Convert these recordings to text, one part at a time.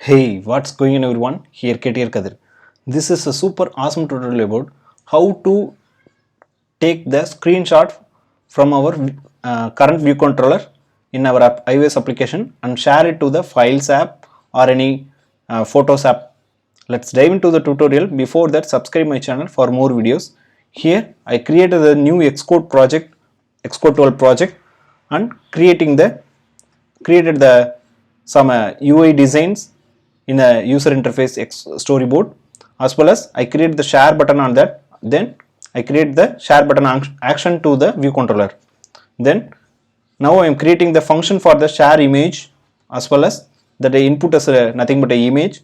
Hey, what's going on everyone? Here KTR Kadir. This is a super awesome tutorial about how to take the screenshot from our current view controller in our iOS application and share it to the Files app or any Photos app. Let's dive into the tutorial. Before that, subscribe my channel for more videos. Here I created a new Xcode project, Xcode 12 project, and created the some UI designs in a user interface storyboard, as well as I create the share button on that. Then I create the share button action to the view controller. Then now I am creating the function for the share image, as well as that the input is nothing but a image.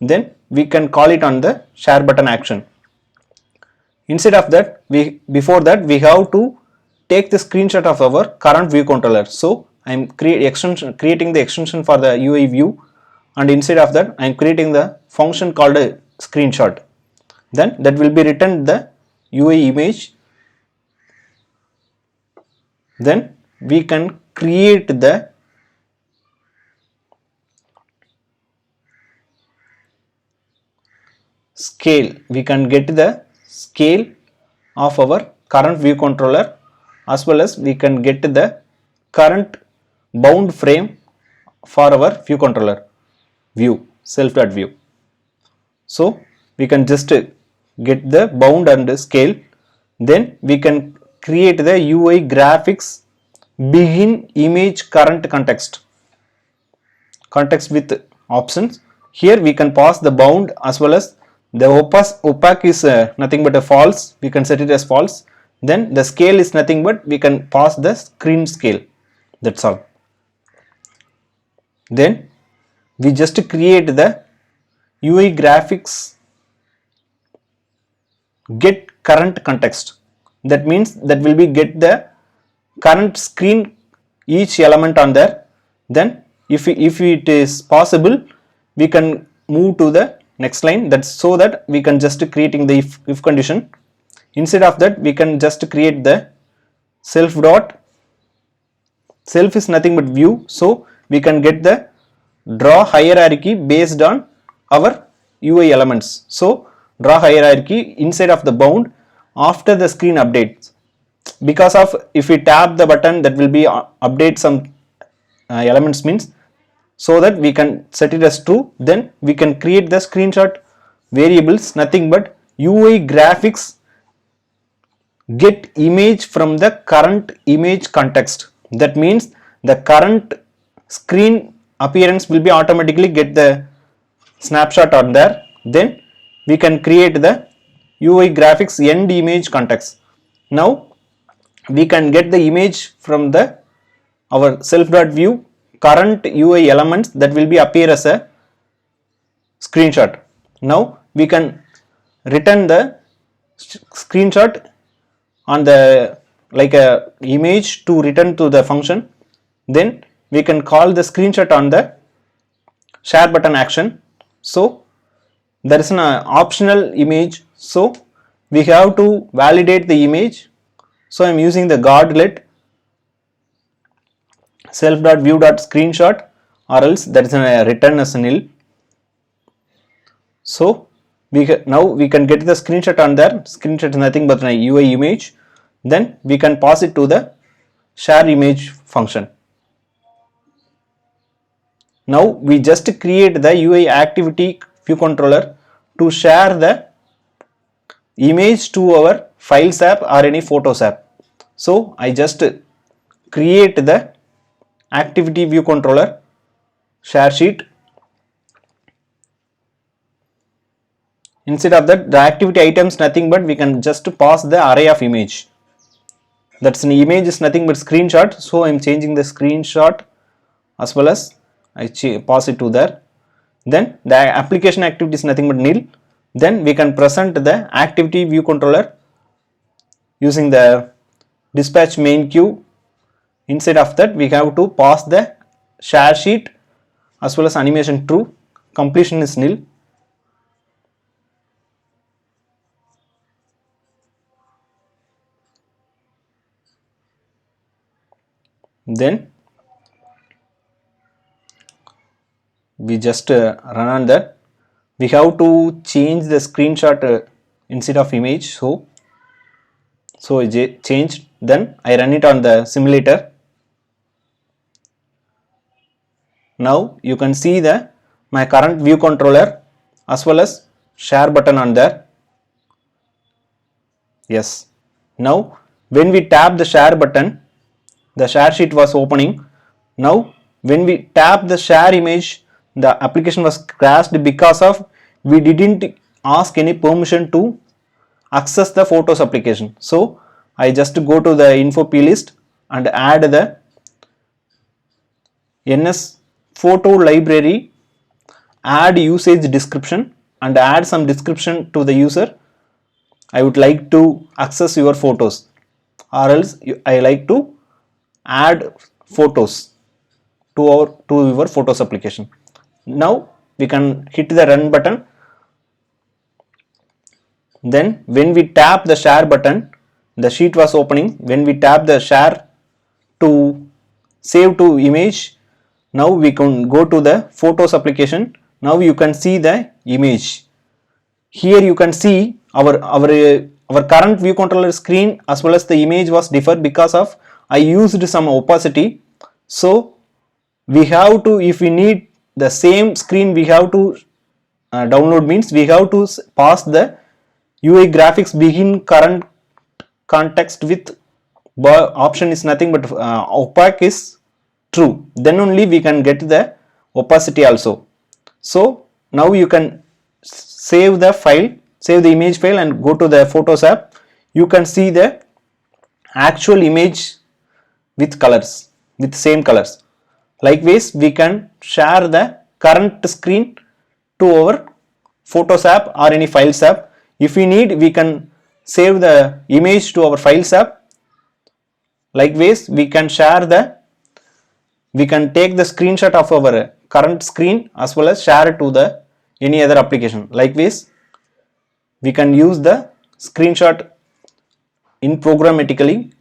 Then we can call it on the share button action. Instead of that, before that we have to take the screenshot of our current view controller. So I am creating the extension for the UI view, and instead of that I am creating the function called a screenshot. Then that will be returned the UI image. Then we can create the scale. We can get the scale of our current view controller, as well as we can get the current bound frame for our view controller view self.view. So we can just get the bound and scale. Then we can create the UI graphics begin image current context with options. Here we can pass the bound, as well as the opaque is nothing but a false. We can set it as false. Then the scale is nothing but we can pass the screen scale. That's all. Then we just create the UI graphics get current context. That means that will be get the current screen each element on there. Then if it is possible, we can move to the next line. That's so that we can just creating the if condition. Instead of that, we can just create the self is nothing but view. So we can get the draw hierarchy based on our UI elements. So draw hierarchy inside of the bound after the screen updates, because of if we tap the button that will be update some elements means, so that we can set it as true. Then we can create the screenshot variables nothing but UI graphics get image from the current image context. That means the current screen appearance will be automatically get the snapshot on there. Then we can create the UI graphics end image context. Now we can get the image from the our self.view current UI elements that will be appear as a screenshot. Now we can return the screenshot on the like a image to return to the function. Then we can call the screenshot on the share button action. So there is an optional image, so we have to validate the image. So I am using the guardlet self.view.screenshot, or else there is a return as nil. So now we can get the screenshot on there. Screenshot is nothing but an UI image. Then we can pass it to the share image function. Now we just create the UI activity view controller to share the image to our Files app or any Photos app. So I just create the activity view controller share sheet. Instead of that, the activity items nothing but we can just pass the array of image. That's an image is nothing but screenshot. So I'm changing the screenshot, as well as I pass it to there. Then the application activity is nothing but nil. Then we can present the activity view controller using the dispatch main queue. Instead of that, we have to pass the share sheet as well as animation true. Completion is nil. Then we just run on that. We have to change the screenshot instead of image, so I changed. Then I run it on the simulator. Now you can see the my current view controller as well as share button on there. Yes, now when we tap the share button, the share sheet was opening. Now when we tap the share image, the application was crashed because of we didn't ask any permission to access the photos application. So I just go to the info plist and add the NS photo library, add usage description and add some description to the user. I would like to access your photos, or else I like to add photos to your photos application. Now we can hit the run button. Then when we tap the share button, the sheet was opening. When we tap the share to save to image, now we can go to the photos application. Now you can see the image. Here you can see our current view controller screen as well as the image was different because of I used some opacity. So we have to, if we need the same screen, we have to download, means we have to pass the UI graphics begin current context with option is nothing but opaque is true, then only we can get the opacity also. So now you can save the file, save the image file and go to the Photos app. You can see the actual image with colors, with same colors. Likewise we can share the current screen to our Photos app or any Files app. If we need, we can save the image to our Files app. Likewise we can share the, we can take the screenshot of our current screen as well as share it to the any other application. Likewise we can use the screenshot in programmatically.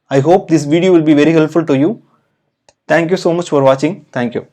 I hope this video will be very helpful to you. Thank you so much for watching. Thank you.